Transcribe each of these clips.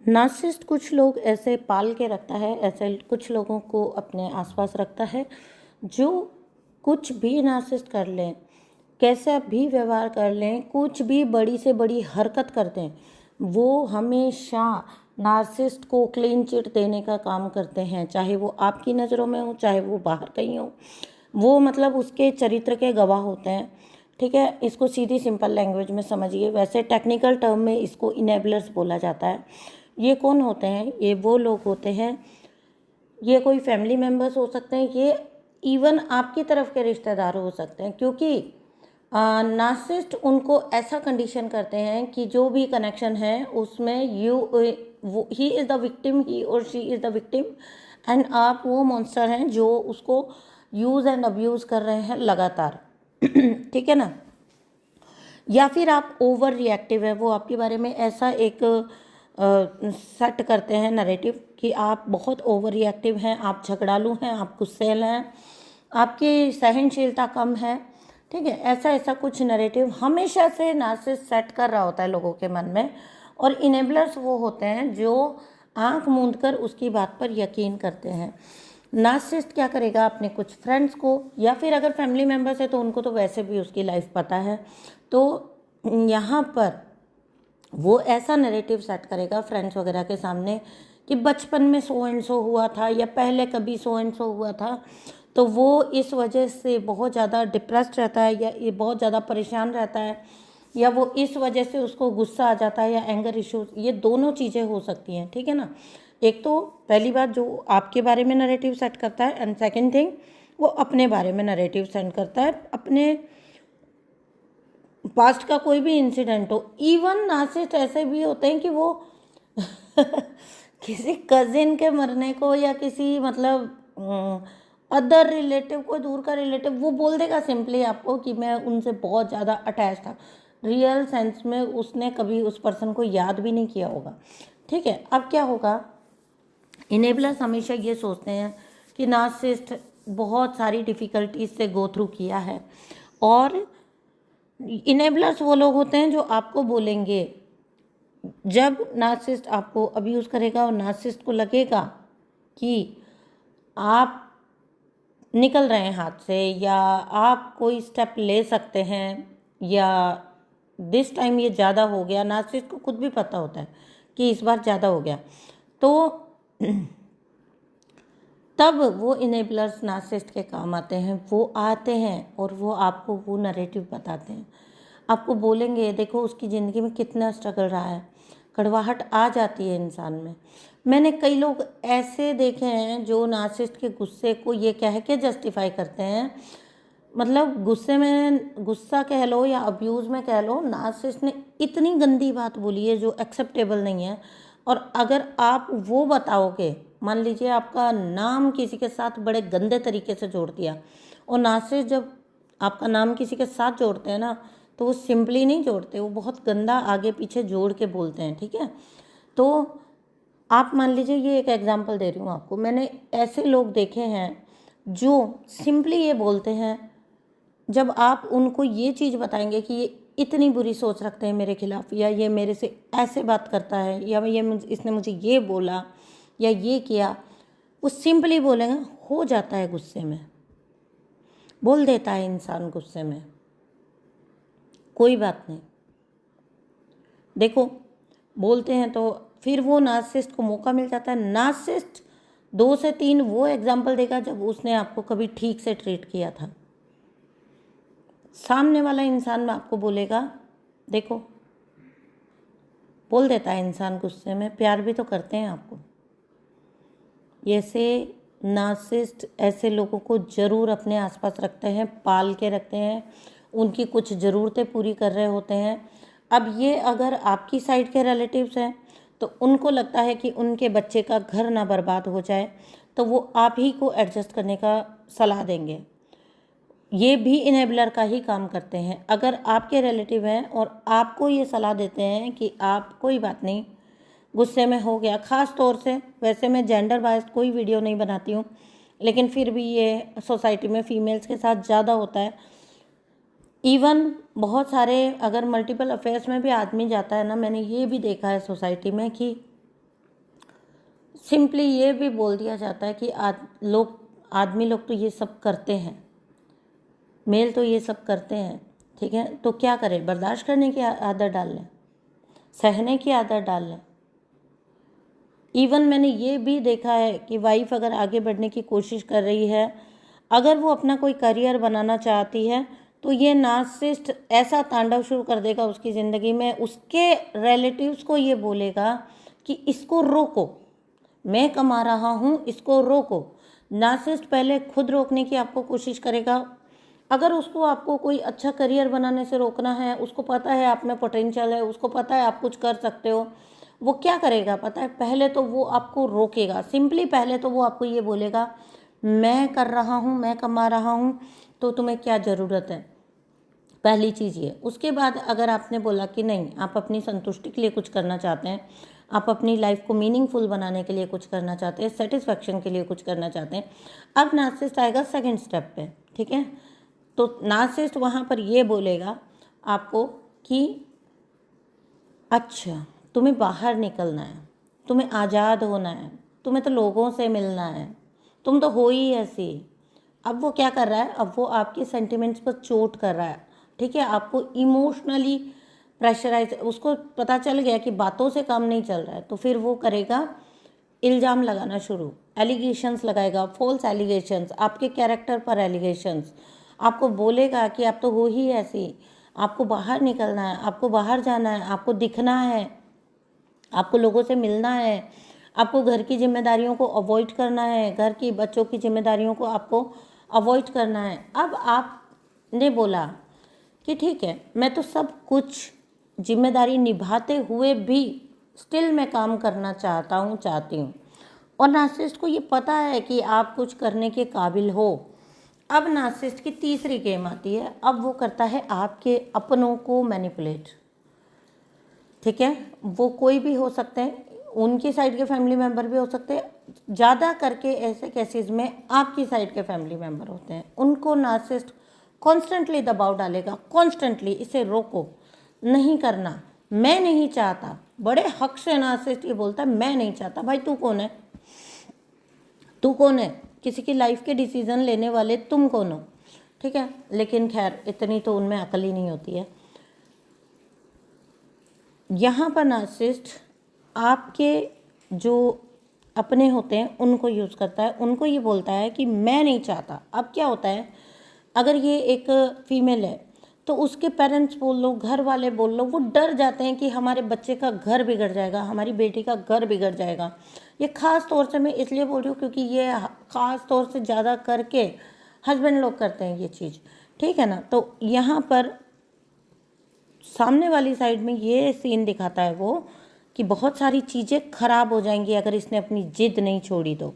Narcissist कुछ लोग ऐसे पाल के रखता है, ऐसे कुछ लोगों को अपने आसपास रखता है जो कुछ भी नार्सिसिस्ट कर लें, कैसा भी व्यवहार कर लें, कुछ भी बड़ी से बड़ी हरकत कर दें, वो हमेशा नार्सिसिस्ट को क्लीन चिट देने का काम करते हैं। चाहे वो आपकी नज़रों में हो, चाहे वो बाहर कहीं हो, वो मतलब उसके चरित्र के गवाह होते हैं। ठीक है, इसको सीधी सिंपल लैंग्वेज में समझिए। वैसे टेक्निकल टर्म में इसको इनेबलर्स बोला जाता है। ये कौन होते हैं? ये वो लोग होते हैं, ये कोई फैमिली मेम्बर्स हो सकते हैं, ये इवन आपकी तरफ के रिश्तेदार हो सकते हैं, क्योंकि नार्सिसिस्ट उनको ऐसा कंडीशन करते हैं कि जो भी कनेक्शन है उसमें ही इज़ द विक्टिम, ही और she is the victim, and आप वो मॉन्स्टर हैं जो उसको यूज़ एंड अब्यूज़ कर रहे हैं लगातार। ठीक है ना? या फिर आप ओवर रिएक्टिव है, वो आपके बारे में ऐसा एक सेट करते हैं नैरेटिव कि आप बहुत ओवर रिएक्टिव हैं, आप झगड़ालू हैं, आप गुस्सैल हैं, आपकी सहनशीलता कम है। ठीक है, ऐसा ऐसा कुछ नैरेटिव हमेशा से नार्सिसिस्ट सेट कर रहा होता है लोगों के मन में। और इनेबलर्स वो होते हैं जो आंख मूंद कर उसकी बात पर यकीन करते हैं। नार्सिसिस्ट क्या करेगा? अपने कुछ फ्रेंड्स को, या फिर अगर फैमिली मेम्बर्स है तो उनको तो वैसे भी उसकी लाइफ पता है, तो यहाँ पर वो ऐसा नैरेटिव सेट करेगा फ्रेंड्स वगैरह के सामने कि बचपन में सो एंड सो हुआ था, या पहले कभी सो एंड सो हुआ था, तो वो इस वजह से बहुत ज़्यादा डिप्रेस्ड रहता है, या ये बहुत ज़्यादा परेशान रहता है, या वो इस वजह से उसको गुस्सा आ जाता है, या एंगर इश्यूज, ये दोनों चीज़ें हो सकती हैं। ठीक है ना? एक तो पहली बात जो आपके बारे में नैरेटिव सेट करता है, एंड सेकंड थिंग वो अपने बारे में नैरेटिव सेट करता है, अपने पास्ट का कोई भी इंसिडेंट हो। इवन नार्सिसिस्ट ऐसे भी होते हैं कि वो किसी कजिन के मरने को, या किसी मतलब अदर रिलेटिव को, दूर का रिलेटिव, वो बोल देगा सिंपली आपको कि मैं उनसे बहुत ज़्यादा अटैच था। रियल सेंस में उसने कभी उस पर्सन को याद भी नहीं किया होगा। ठीक है, अब क्या होगा? इनेबलर्स हमेशा ये सोचते हैं कि नार्सिसिस्ट बहुत सारी डिफ़िकल्टीज से गो थ्रू किया है, और इनेबलर्स वो लोग होते हैं जो आपको बोलेंगे, जब नार्सिसिस्ट आपको अब्यूज़ करेगा और नार्सिसिस्ट को लगेगा कि आप निकल रहे हैं हाथ से, या आप कोई स्टेप ले सकते हैं, या दिस टाइम ये ज़्यादा हो गया, नार्सिसिस्ट को खुद भी पता होता है कि इस बार ज़्यादा हो गया, तो तब वो इनेबलर्स नार्सिसिस्ट के काम आते हैं। वो आते हैं और वो आपको वो नैरेटिव बताते हैं, आपको बोलेंगे देखो उसकी ज़िंदगी में कितना स्ट्रगल रहा है, कड़वाहट आ जाती है इंसान में। मैंने कई लोग ऐसे देखे हैं जो नार्सिसिस्ट के गुस्से को ये कह के जस्टिफाई करते हैं, मतलब गुस्से में, गुस्सा कह लो या अब्यूज़ में कह लो, नार्सिसिस्ट ने इतनी गंदी बात बोली है जो एक्सेप्टेबल नहीं है, और अगर आप वो बताओगे, मान लीजिए आपका नाम किसी के साथ बड़े गंदे तरीके से जोड़ दिया, और नार्सिसिस्ट जब आपका नाम किसी के साथ जोड़ते हैं ना, तो वो सिंपली नहीं जोड़ते, वो बहुत गंदा आगे पीछे जोड़ के बोलते हैं। ठीक है, तो आप मान लीजिए, ये एक एग्जांपल दे रही हूँ आपको, मैंने ऐसे लोग देखे हैं जो सिंपली ये बोलते हैं, जब आप उनको ये चीज़ बताएंगे कि ये इतनी बुरी सोच रखते हैं मेरे खिलाफ, या ये मेरे से ऐसे बात करता है, या इसने मुझे ये बोला या ये किया, वो सिंपली बोलेंगे, हो जाता है गुस्से में, बोल देता है इंसान गुस्से में, कोई बात नहीं। देखो बोलते हैं तो फिर वो नार्सिसिस्ट को मौका मिल जाता है। नार्सिसिस्ट 2 से 3 वो एग्जाम्पल देगा जब उसने आपको कभी ठीक से ट्रीट किया था। सामने वाला इंसान में आपको बोलेगा, देखो बोल देता है इंसान गुस्से में, प्यार भी तो करते हैं आपको। ऐसे नार्सिसिस्ट ऐसे लोगों को ज़रूर अपने आसपास रखते हैं, पाल के रखते हैं, उनकी कुछ ज़रूरतें पूरी कर रहे होते हैं। अब ये अगर आपकी साइड के रिलेटिव्स हैं तो उनको लगता है कि उनके बच्चे का घर ना बर्बाद हो जाए, तो वो आप ही को एडजस्ट करने का सलाह देंगे। ये भी इनेबलर का ही काम करते हैं। अगर आपके रिलेटिव हैं और आपको ये सलाह देते हैं कि आप कोई बात नहीं, गुस्से में हो गया, ख़ास तौर से, वैसे मैं जेंडर बायस्ड कोई वीडियो नहीं बनाती हूँ, लेकिन फिर भी ये सोसाइटी में फ़ीमेल्स के साथ ज़्यादा होता है। इवन बहुत सारे अगर मल्टीपल अफेयर्स में भी आदमी जाता है ना, मैंने ये भी देखा है सोसाइटी में कि सिंपली ये भी बोल दिया जाता है कि आदमी लोग तो ये सब करते हैं, मेल तो ये सब करते हैं, ठीक है, तो क्या करें, बर्दाश्त करने की आदत डाल लें, सहने की आदत डाल लें। इवन मैंने ये भी देखा है कि वाइफ अगर आगे बढ़ने की कोशिश कर रही है, अगर वो अपना कोई करियर बनाना चाहती है, तो ये नार्सिसिस्ट ऐसा तांडव शुरू कर देगा उसकी ज़िंदगी में, उसके रिलेटिव्स को ये बोलेगा कि इसको रोको, मैं कमा रहा हूँ, इसको रोको। नार्सिसिस्ट पहले खुद रोकने की आपको कोशिश करेगा। अगर उसको आपको कोई अच्छा करियर बनाने से रोकना है, उसको पता है आप में पोटेंशियल है, उसको पता है आप कुछ कर सकते हो, वो क्या करेगा पता है, पहले तो वो आपको रोकेगा। सिंपली पहले तो वो आपको ये बोलेगा, मैं कर रहा हूँ, मैं कमा रहा हूँ, तो तुम्हें क्या ज़रूरत है, पहली चीज़ ये। उसके बाद अगर आपने बोला कि नहीं, आप अपनी संतुष्टि के लिए कुछ करना चाहते हैं, आप अपनी लाइफ को मीनिंगफुल बनाने के लिए कुछ करना चाहते हैं, सेटिस्फैक्शन के लिए कुछ करना चाहते हैं, अब नार्सिसिस्ट आएगा सेकंड स्टेप पे, ठीक है। तो नार्सिसिस्ट वहाँ पर ये बोलेगा आपको कि अच्छा तुम्हें बाहर निकलना है, तुम्हें आज़ाद होना है, तुम्हें तो लोगों से मिलना है, तुम तो हो ही ऐसी। अब वो क्या कर रहा है, अब वो आपके सेंटिमेंट्स पर चोट कर रहा है, ठीक है, आपको इमोशनली प्रेशराइज, उसको पता चल गया कि बातों से काम नहीं चल रहा है, तो फिर वो करेगा इल्ज़ाम लगाना शुरू, एलिगेशंस लगाएगा, फॉल्स एलिगेशंस, आपके कैरेक्टर पर एलिगेशंस, आपको बोलेगा कि आप तो हो ही ऐसी, आपको बाहर निकलना है, आपको बाहर जाना है, आपको दिखना है, आपको लोगों से मिलना है, आपको घर की जिम्मेदारियों को अवॉइड करना है, घर की बच्चों की जिम्मेदारियों को आपको अवॉइड करना है। अब आपने बोला कि ठीक है, मैं तो सब कुछ जिम्मेदारी निभाते हुए भी स्टिल मैं काम करना चाहता हूँ, चाहती हूँ, और नार्सिसिस्ट को ये पता है कि आप कुछ करने के काबिल हो। अब नार्सिसिस्ट की तीसरी गेम आती है, अब वो करता है आपके अपनों को मैनिपुलेट, ठीक है, वो कोई भी हो सकते हैं, उनकी साइड के फैमिली मेम्बर भी हो सकते हैं, ज़्यादा करके ऐसे केसेस में आपकी साइड के फैमिली मेम्बर होते हैं, उनको नार्सिसिस्ट कॉन्स्टेंटली दबाव डालेगा, कॉन्स्टेंटली इसे रोको, नहीं करना, मैं नहीं चाहता, बड़े हक से नार्सिसिस्ट ये बोलता है मैं नहीं चाहता। भाई तू कौन है, तू कौन है, किसी की लाइफ के डिसीजन लेने वाले तुम कौन हो, ठीक है। लेकिन खैर इतनी तो उनमें अकल ही नहीं होती है। यहाँ पर नार्सिसिस्ट आपके जो अपने होते हैं उनको यूज़ करता है, उनको ये बोलता है कि मैं नहीं चाहता। अब क्या होता है, अगर ये एक फीमेल है तो उसके पेरेंट्स बोल लो, घर वाले बोल लो, वो डर जाते हैं कि हमारे बच्चे का घर बिगड़ जाएगा, हमारी बेटी का घर बिगड़ जाएगा। ये ख़ास तौर से मैं इसलिए बोल रही हूँ क्योंकि ये ख़ास तौर से ज़्यादा करके हस्बैंड लोग करते हैं ये चीज़, ठीक है ना। तो यहाँ पर सामने वाली साइड में ये सीन दिखाता है वो कि बहुत सारी चीज़ें खराब हो जाएंगी अगर इसने अपनी जिद नहीं छोड़ी तो।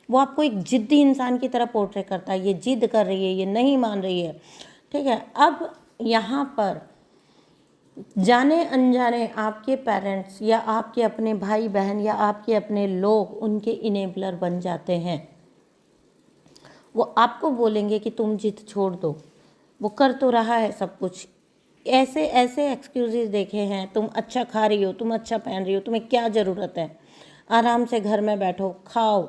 वो आपको एक जिद्दी इंसान की तरह पोर्ट्रे करता है, ये जिद कर रही है, ये नहीं मान रही है, ठीक है। अब यहाँ पर जाने अनजाने आपके पेरेंट्स या आपके अपने भाई बहन या आपके अपने लोग उनके इनेबलर बन जाते हैं। वो आपको बोलेंगे कि तुम जिद छोड़ दो, वो कर तो रहा है सब कुछ, ऐसे ऐसे एक्सक्यूजेस देखे हैं, तुम अच्छा खा रही हो, तुम अच्छा पहन रही हो, तुम्हें क्या ज़रूरत है, आराम से घर में बैठो, खाओ,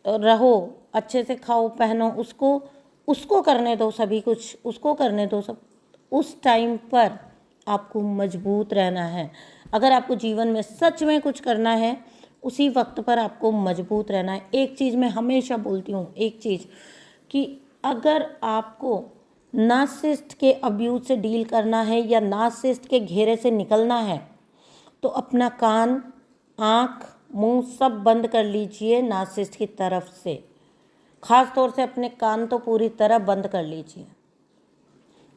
रहो, अच्छे से खाओ पहनो, उसको करने दो, सभी कुछ उसको करने दो सब। उस टाइम पर आपको मजबूत रहना है। अगर आपको जीवन में सच में कुछ करना है, उसी वक्त पर आपको मजबूत रहना है। एक चीज़ मैं हमेशा बोलती हूँ, एक चीज़ कि अगर आपको नार्सिसिस्ट के अब्यूज़ से डील करना है या नार्सिसिस्ट के घेरे से निकलना है, तो अपना कान, आँख, मुंह सब बंद कर लीजिए नार्सिसिस्ट की तरफ से। ख़ास तौर से अपने कान तो पूरी तरह बंद कर लीजिए,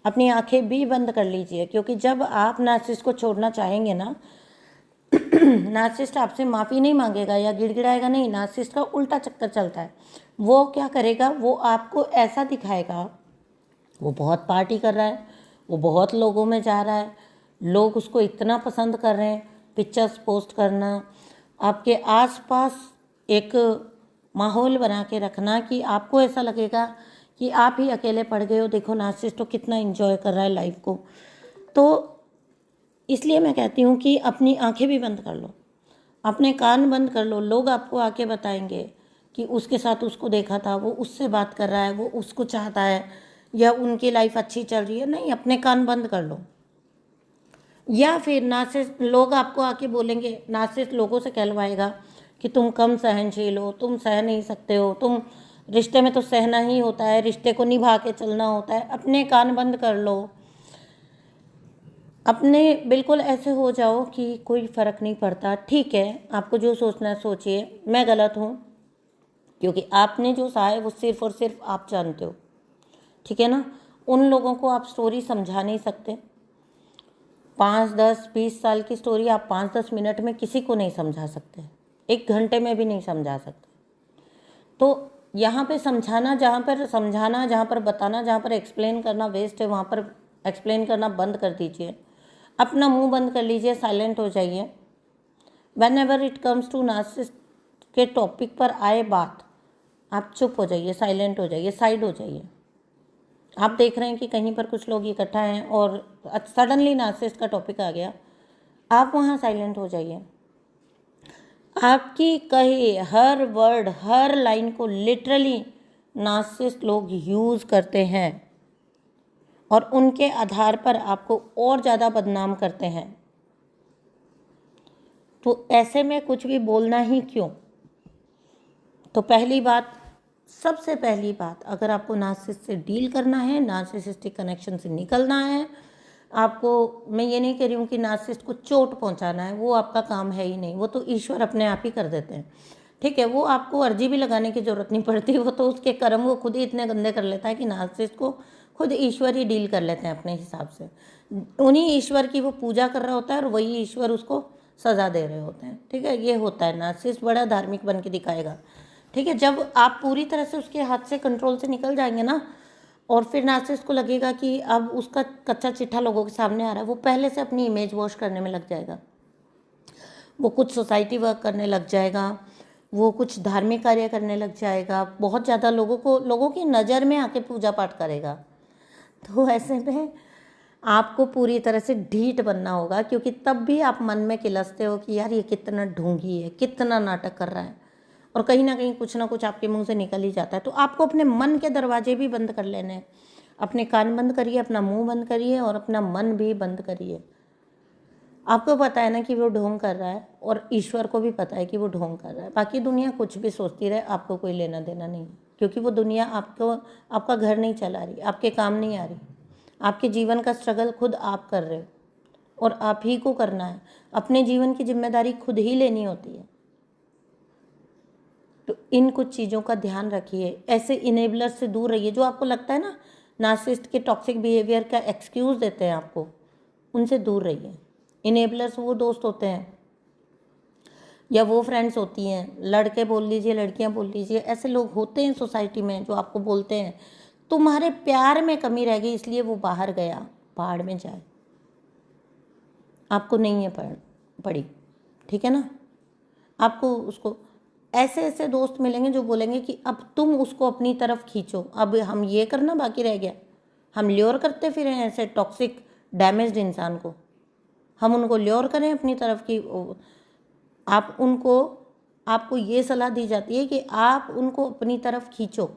अपनी आंखें भी बंद कर लीजिए, क्योंकि जब आप नार्सिसिस्ट को छोड़ना चाहेंगे ना, नार्सिसिस्ट आपसे माफ़ी नहीं मांगेगा या गिड़गिड़ाएगा नहीं, नार्सिसिस्ट का उल्टा चक्कर चलता है। वो क्या करेगा, वो आपको ऐसा दिखाएगा वो बहुत पार्टी कर रहा है, वो बहुत लोगों में जा रहा है, लोग उसको इतना पसंद कर रहे हैं, पिक्चर्स पोस्ट करना, आपके आसपास एक माहौल बना के रखना कि आपको ऐसा लगेगा कि आप ही अकेले पड़ गए हो, देखो नार्सिसिस्ट तो कितना एंजॉय कर रहा है लाइफ को। तो इसलिए मैं कहती हूँ कि अपनी आंखें भी बंद कर लो, अपने कान बंद कर लो। लोग आपको आके बताएंगे कि उसके साथ उसको देखा था, वो उससे बात कर रहा है, वो उसको चाहता है, या उनकी लाइफ अच्छी चल रही है। नहीं, अपने कान बंद कर लो। या फिर नार्सिसिस्ट लोग आपको आके बोलेंगे, नार्सिसिस्ट लोगों से कहलवाएगा कि तुम कम सहनशील हो, तुम सह नहीं सकते हो, तुम रिश्ते में तो सहना ही होता है, रिश्ते को निभा के चलना होता है। अपने कान बंद कर लो, अपने बिल्कुल ऐसे हो जाओ कि कोई फ़र्क नहीं पड़ता। ठीक है, आपको जो सोचना है सोचिए, मैं गलत हूँ, क्योंकि आपने जो सहा है वो सिर्फ और सिर्फ आप जानते हो। ठीक है ना। उन लोगों को आप स्टोरी समझा नहीं सकते। 5, 10, 20 साल की स्टोरी आप 5, 10 मिनट में किसी को नहीं समझा सकते, 1 घंटे में भी नहीं समझा सकते। तो यहाँ पे समझाना, जहाँ पर समझाना, जहाँ पर बताना, जहाँ पर एक्सप्लेन करना वेस्ट है, वहाँ पर एक्सप्लेन करना बंद कर दीजिए। अपना मुंह बंद कर लीजिए, साइलेंट हो जाइए। Whenever it comes to narcissist के टॉपिक पर आए बात, आप चुप हो जाइए, साइलेंट हो जाइए, साइड हो जाइए। आप देख रहे हैं कि कहीं पर कुछ लोग इकट्ठा हैं और सडनली नार्सिसिस्ट का टॉपिक आ गया, आप वहाँ साइलेंट हो जाइए। आपकी कहे हर वर्ड, हर लाइन को लिटरली नार्सिसिस्ट लोग यूज़ करते हैं और उनके आधार पर आपको और ज़्यादा बदनाम करते हैं। तो ऐसे में कुछ भी बोलना ही क्यों। तो पहली बात, सबसे पहली बात, अगर आपको नार्सिसिस्ट से डील करना है, नार्सिसिस्टिक कनेक्शन से निकलना है, आपको, मैं ये नहीं कह रही हूँ कि नार्सिसिस्ट को चोट पहुँचाना है, वो आपका काम है ही नहीं, वो तो ईश्वर अपने आप ही कर देते हैं। ठीक है, वो आपको अर्जी भी लगाने की ज़रूरत नहीं पड़ती, वो तो उसके कर्म वो खुद ही इतने गंदे कर लेता है कि नार्सिसिस्ट को खुद ईश्वर ही डील कर लेते हैं अपने हिसाब से। उन्हीं ईश्वर की वो पूजा कर रहा होता है और वही ईश्वर उसको सज़ा दे रहे होते हैं। ठीक है, ये होता है। नार्सिसिस्ट बड़ा धार्मिक बन के दिखाएगा। ठीक है, जब आप पूरी तरह से उसके हाथ से, कंट्रोल से निकल जाएंगे ना, और फिर नार्सिसिस्ट को लगेगा कि अब उसका कच्चा चिट्ठा लोगों के सामने आ रहा है, वो पहले से अपनी इमेज वॉश करने में लग जाएगा। वो कुछ सोसाइटी वर्क करने लग जाएगा, वो कुछ धार्मिक कार्य करने लग जाएगा, बहुत ज़्यादा लोगों की नज़र में आके पूजा पाठ करेगा। तो ऐसे में आपको पूरी तरह से ढीठ बनना होगा, क्योंकि तब भी आप मन में किलसते हो कि यार ये कितना ढोंगी है, कितना नाटक कर रहा है, और कहीं ना कहीं कुछ ना कुछ आपके मुंह से निकल ही जाता है। तो आपको अपने मन के दरवाजे भी बंद कर लेने हैं। अपने कान बंद करिए, अपना मुंह बंद करिए और अपना मन भी बंद करिए। आपको पता है ना कि वो ढोंग कर रहा है, और ईश्वर को भी पता है कि वो ढोंग कर रहा है। बाकी दुनिया कुछ भी सोचती रहे, आपको कोई लेना देना नहीं, क्योंकि वो दुनिया आपका घर नहीं चला रही, आपके काम नहीं आ रही। आपके जीवन का स्ट्रगल खुद आप कर रहे हो और आप ही को करना है। अपने जीवन की जिम्मेदारी खुद ही लेनी होती है। तो इन कुछ चीज़ों का ध्यान रखिए। ऐसे इनेबलर से दूर रहिए जो आपको लगता है ना नार्सिसिस्ट के टॉक्सिक बिहेवियर का एक्सक्यूज़ देते हैं आपको, उनसे दूर रहिए। इनेबलर्स वो दोस्त होते हैं या वो फ्रेंड्स होती हैं, लड़के बोल लीजिए, लड़कियां बोल लीजिए, ऐसे लोग होते हैं सोसाइटी में जो आपको बोलते हैं तुम्हारे प्यार में कमी रह गई इसलिए वो बाहर गया, पहाड़ में जाए, आपको नहीं है पड़ी। ठीक है ना। आपको उसको ऐसे ऐसे दोस्त मिलेंगे जो बोलेंगे कि अब तुम उसको अपनी तरफ खींचो, अब हम ये करना बाकी रह गया। हम ल्योर करते फिर हैं ऐसे टॉक्सिक डैमेज्ड इंसान को, हम उनको ल्योर करें अपनी तरफ की। आपको ये सलाह दी जाती है कि आप उनको अपनी तरफ खींचो,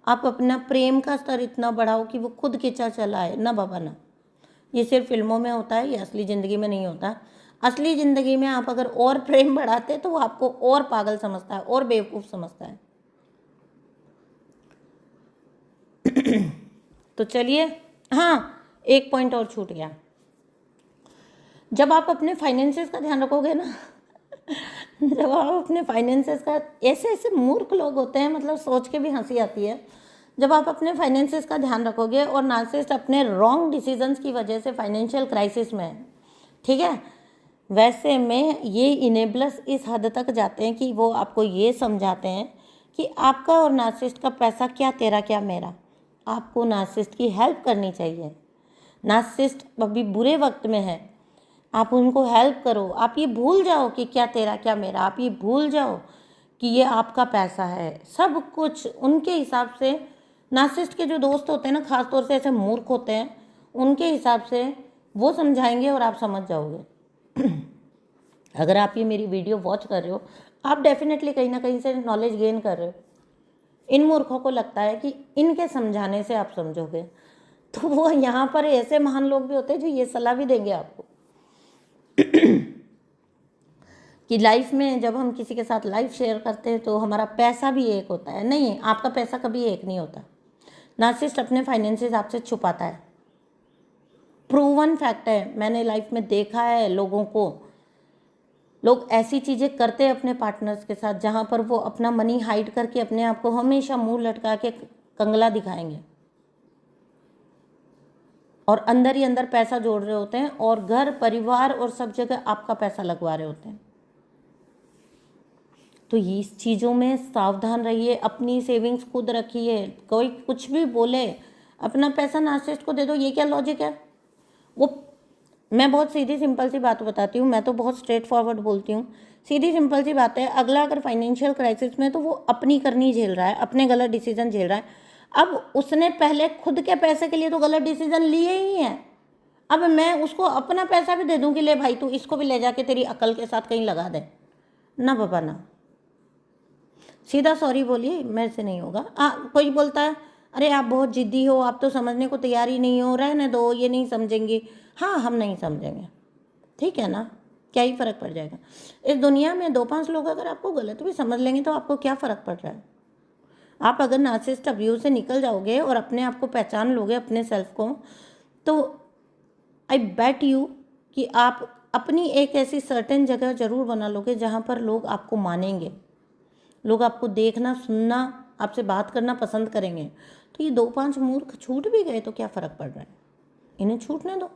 आप अपना प्रेम का स्तर इतना बढ़ाओ कि वो खुद खींचा चला आए। ना बाबा ना, ये सिर्फ फिल्मों में होता है, ये असली ज़िंदगी में नहीं होता। असली ज़िंदगी में आप अगर और प्रेम बढ़ाते तो वो आपको और पागल समझता है और बेवकूफ़ समझता है। तो चलिए, हाँ, एक पॉइंट और छूट गया। जब आप अपने फाइनेंसेस का ध्यान रखोगे ना जब आप अपने फाइनेंसेस का, ऐसे ऐसे मूर्ख लोग होते हैं, मतलब सोच के भी हंसी आती है। जब आप अपने फाइनेंसेस का ध्यान रखोगे और नार्सिसिस्ट अपने रॉन्ग डिसीजंस की वजह से फाइनेंशियल क्राइसिस में है, ठीक है, वैसे में ये इनेबलर्स इस हद तक जाते हैं कि वो आपको ये समझाते हैं कि आपका और नार्सिसिस्ट का पैसा क्या तेरा क्या मेरा, आपको नार्सिसिस्ट की हेल्प करनी चाहिए। नार्सिसिस्ट अभी बुरे वक्त में है, आप उनको हेल्प करो। आप ये भूल जाओ कि क्या तेरा क्या मेरा, आप ये भूल जाओ कि ये आपका पैसा है। सब कुछ उनके हिसाब से, नार्सिसिस्ट के जो दोस्त होते हैं ना, खास तौर से ऐसे मूर्ख होते हैं, उनके हिसाब से वो समझाएंगे और आप समझ जाओगे। अगर आप ये मेरी वीडियो वॉच कर रहे हो, आप डेफिनेटली कहीं ना कहीं से नॉलेज गेन कर रहे हो। इन मूर्खों को लगता है कि इनके समझाने से आप समझोगे, तो वो यहाँ पर ऐसे महान लोग भी होते हैं जो ये सलाह भी देंगे आपको कि लाइफ में जब हम किसी के साथ लाइफ शेयर करते हैं तो हमारा पैसा भी एक होता है। नहीं, आपका पैसा कभी एक नहीं होता। नार्सिसिस्ट अपने फाइनेंसेस आपसे छुपाता है, प्रूवन फैक्ट है। मैंने लाइफ में देखा है लोगों को, लोग ऐसी चीज़ें करते हैं अपने पार्टनर्स के साथ जहाँ पर वो अपना मनी हाइड करके अपने आप को हमेशा मुंह लटका के कंगला दिखाएंगे और अंदर ही अंदर पैसा जोड़ रहे होते हैं और घर परिवार और सब जगह आपका पैसा लगवा रहे होते हैं। तो इस चीज़ों में सावधान रहिए, अपनी सेविंग्स खुद रखिए। कोई कुछ भी बोले अपना पैसा नार्सिसिस्ट को दे दो, ये क्या लॉजिक है? वो मैं बहुत सीधी सिंपल सी बात बताती हूँ, मैं तो बहुत स्ट्रेट फॉरवर्ड बोलती हूँ। सीधी सिंपल सी बात है, अगला अगर फाइनेंशियल क्राइसिस में तो वो अपनी करनी झेल रहा है, अपने गलत डिसीजन झेल रहा है। अब उसने पहले खुद के पैसे के लिए तो गलत डिसीजन लिए ही हैं। अब मैं उसको अपना पैसा भी दे दूँ कि ले भाई तू इसको भी ले जाके तेरी अकल के साथ कहीं लगा दे, ना बाबा ना। सीधा सॉरी बोलिए, मेरे से नहीं होगा। कोई बोलता है अरे आप बहुत जिद्दी हो, आप तो समझने को तैयार ही नहीं हो, रहने दो, ये नहीं समझेंगे। हाँ, हम नहीं समझेंगे, ठीक है ना, क्या ही फ़र्क पड़ जाएगा। इस दुनिया में 2-5 लोग अगर आपको गलत भी समझ लेंगे तो आपको क्या फ़र्क पड़ रहा है। आप अगर नार्सिसिस्ट अब्यूज़ से निकल जाओगे और अपने आप को पहचान लोगे, अपने सेल्फ को, तो आई बेट यू कि आप अपनी एक ऐसी सर्टेन जगह ज़रूर बना लोगे जहाँ पर लोग आपको मानेंगे, लोग आपको देखना सुनना आपसे बात करना पसंद करेंगे। तो ये 2-5 मूर्ख छूट भी गए तो क्या फ़र्क पड़ रहा है, इन्हें छूटने दो,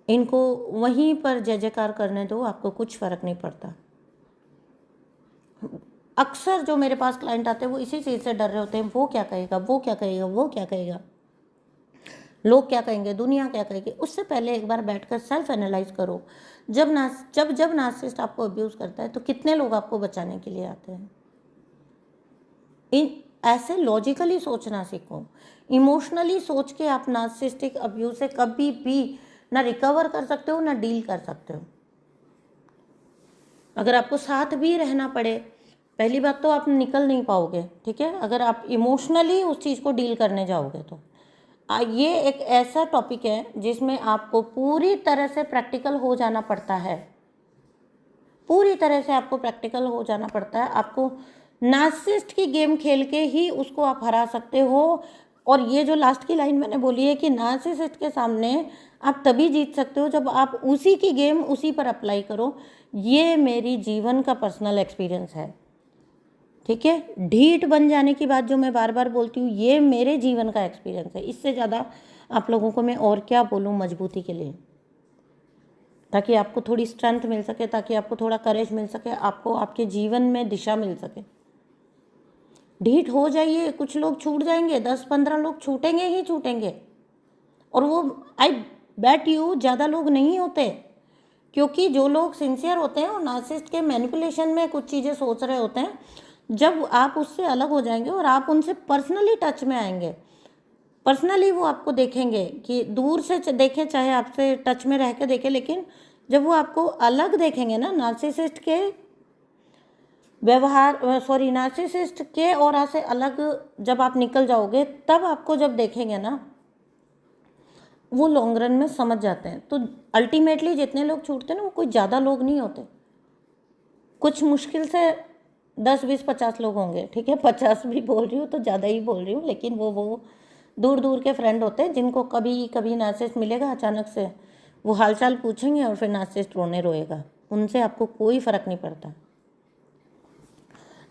इनको वहीं पर जय जयकार करने दो, आपको कुछ फ़र्क नहीं पड़ता। अक्सर जो मेरे पास क्लाइंट आते हैं वो इसी चीज़ से डर रहे होते हैं, वो क्या कहेगा, वो क्या कहेगा, वो क्या कहेगा, लोग क्या कहेंगे, दुनिया क्या कहेगी। उससे पहले एक बार बैठकर सेल्फ एनालाइज करो। जब नार्सिसिस्ट आपको अब्यूज़ करता है तो कितने लोग आपको बचाने के लिए आते हैं। इन ऐसे लॉजिकली सोचना सीखो। इमोशनली सोच के आप नार्सिसिस्टिक अब्यूज़ से कभी भी ना रिकवर कर सकते हो ना डील कर सकते हो। अगर आपको साथ भी रहना पड़े, पहली बात तो आप निकल नहीं पाओगे, ठीक है, अगर आप इमोशनली उस चीज़ को डील करने जाओगे तो। ये एक ऐसा टॉपिक है जिसमें आपको पूरी तरह से प्रैक्टिकल हो जाना पड़ता है, पूरी तरह से आपको प्रैक्टिकल हो जाना पड़ता है। आपको नार्सिसिस्ट की गेम खेल के ही उसको आप हरा सकते हो। और ये जो लास्ट की लाइन मैंने बोली है कि नार्सिसिस्ट के सामने आप तभी जीत सकते हो जब आप उसी की गेम उसी पर अप्लाई करो। ये मेरी जीवन का पर्सनल एक्सपीरियंस है, ठीक है। ढीठ बन जाने की बात जो मैं बार बार बोलती हूँ, ये मेरे जीवन का एक्सपीरियंस है। इससे ज़्यादा आप लोगों को मैं और क्या बोलूँ मजबूती के लिए, ताकि आपको थोड़ी स्ट्रेंथ मिल सके, ताकि आपको थोड़ा करेज मिल सके, आपको आपके जीवन में दिशा मिल सके। ढीठ हो जाइए, कुछ लोग छूट जाएंगे, 10-15 लोग छूटेंगे ही छूटेंगे। और वो आई बेट यू ज़्यादा लोग नहीं होते, क्योंकि जो लोग सिंसियर होते हैं और नार्सिसिस्ट के मैनिपुलेशन में कुछ चीज़ें सोच रहे होते हैं, जब आप उससे अलग हो जाएंगे और आप उनसे पर्सनली टच में आएंगे, पर्सनली वो आपको देखेंगे कि दूर से देखें चाहे आपसे टच में रह के देखें, लेकिन जब वो आपको अलग देखेंगे ना, नार्सिसिस्ट के व्यवहार नार्सिसिस्ट के ऑरा से अलग जब आप निकल जाओगे, तब आपको जब देखेंगे ना, वो लॉन्ग रन में समझ जाते हैं। तो अल्टीमेटली जितने लोग छूटते हैं ना, वो कोई ज़्यादा लोग नहीं होते, कुछ मुश्किल से 10-20-50 लोग होंगे, ठीक है। 50 भी बोल रही हूँ तो ज़्यादा ही बोल रही हूँ, लेकिन वो दूर दूर के फ्रेंड होते हैं जिनको कभी कभी नार्सिसिस्ट मिलेगा अचानक से, वो हालचाल पूछेंगे और फिर नार्सिसिस्ट रोने रोएगा। उनसे आपको कोई फ़र्क नहीं पड़ता।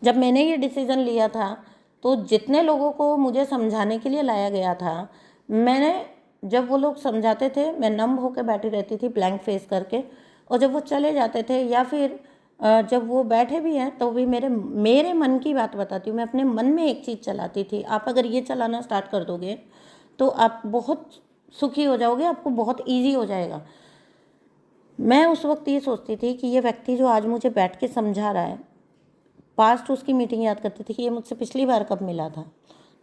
जब मैंने ये डिसीज़न लिया था तो जितने लोगों को मुझे समझाने के लिए लाया गया था, मैंने जब वो लोग समझाते थे मैं नम होकर बैठी रहती थी ब्लैंक फेस करके, और जब वो चले जाते थे या फिर जब वो बैठे भी हैं तो भी मेरे मन की बात बताती हूँ, मैं अपने मन में एक चीज़ चलाती थी। आप अगर ये चलाना स्टार्ट कर दोगे तो आप बहुत सुखी हो जाओगे, आपको बहुत ईजी हो जाएगा। मैं उस वक्त ये सोचती थी कि ये व्यक्ति जो आज मुझे बैठ के समझा रहा है, पास्ट उसकी मीटिंग याद करती थी कि ये मुझसे पिछली बार कब मिला था,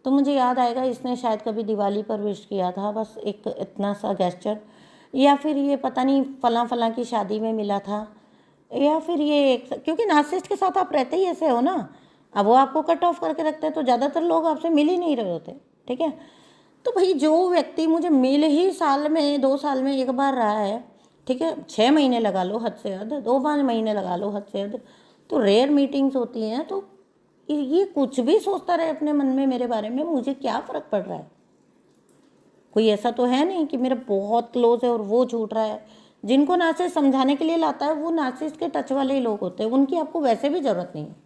तो मुझे याद आएगा इसने शायद कभी दिवाली पर विश किया था, बस एक इतना सा गेस्चर, या फिर ये पता नहीं फलां फलां की शादी में मिला था, या फिर ये क्योंकि नार्सिसिस्ट के साथ आप रहते ही ऐसे हो ना, अब वो आपको कट ऑफ करके रखते हैं तो ज़्यादातर लोग आपसे मिल ही नहीं रहे होते, ठीक है। तो भाई जो व्यक्ति मुझे मिल ही साल में 2 साल में एक बार रहा है, ठीक है, 6 महीने लगा लो हद से हद, 2-5 महीने लगा लो हद से हद, तो रेयर मीटिंग्स होती हैं, तो ये कुछ भी सोचता रहे अपने मन में मेरे बारे में, मुझे क्या फ़र्क पड़ रहा है। कोई ऐसा तो है नहीं कि मेरा बहुत क्लोज है और वो झूठ रहा है। जिनको नार्सिसिस्ट समझाने के लिए लाता है वो नार्सिसिस्ट के टच वाले ही लोग होते हैं, उनकी आपको वैसे भी ज़रूरत नहीं है।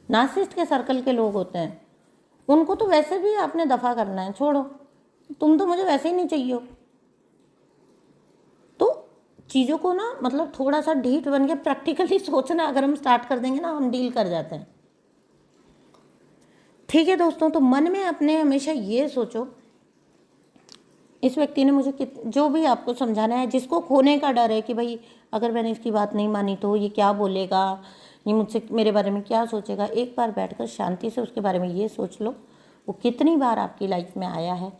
नार्सिसिस्ट के सर्कल के लोग होते हैं, उनको तो वैसे भी आपने दफ़ा करना है, छोड़ो, तुम तो मुझे वैसे ही नहीं चाहिए हो। तो चीज़ों को ना मतलब थोड़ा सा ढीठ बन के प्रैक्टिकली सोचना अगर हम स्टार्ट कर देंगे ना, हम डील कर जाते हैं। ठीक है दोस्तों, तो मन में अपने हमेशा ये सोचो, इस व्यक्ति ने मुझे जो भी आपको समझाना है, जिसको खोने का डर है कि भाई अगर मैंने इसकी बात नहीं मानी तो ये क्या बोलेगा, ये मुझसे मेरे बारे में क्या सोचेगा, एक बार बैठकर शांति से उसके बारे में ये सोच लो, वो कितनी बार आपकी लाइफ में आया है,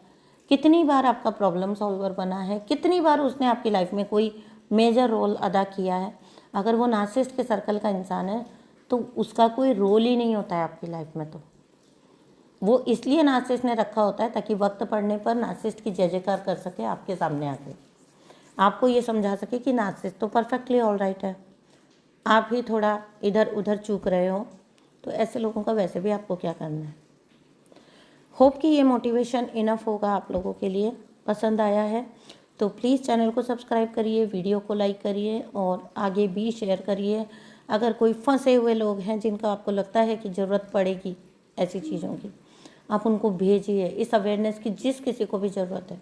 कितनी बार आपका प्रॉब्लम सॉल्वर बना है, कितनी बार उसने आपकी लाइफ में कोई मेजर रोल अदा किया है। अगर वो नार्सिसिस्ट के सर्कल का इंसान है तो उसका कोई रोल ही नहीं होता है आपकी लाइफ में, तो वो इसलिए नार्सिसिस्ट ने रखा होता है ताकि वक्त पड़ने पर नार्सिसिस्ट की जय जयकार कर सके आपके सामने आके, आपको ये समझा सके कि नार्सिसिस्ट तो परफेक्टली ऑल राइट है, आप ही थोड़ा इधर उधर चूक रहे हो, तो ऐसे लोगों का वैसे भी आपको क्या करना है। होप कि ये मोटिवेशन इनफ होगा आप लोगों के लिए। पसंद आया है तो प्लीज़ चैनल को सब्सक्राइब करिए, वीडियो को लाइक करिए और आगे भी शेयर करिए। अगर कोई फंसे हुए लोग हैं जिनका आपको लगता है कि ज़रूरत पड़ेगी ऐसी चीज़ों की, आप उनको भेजिए। इस अवेयरनेस की जिस किसी को भी ज़रूरत है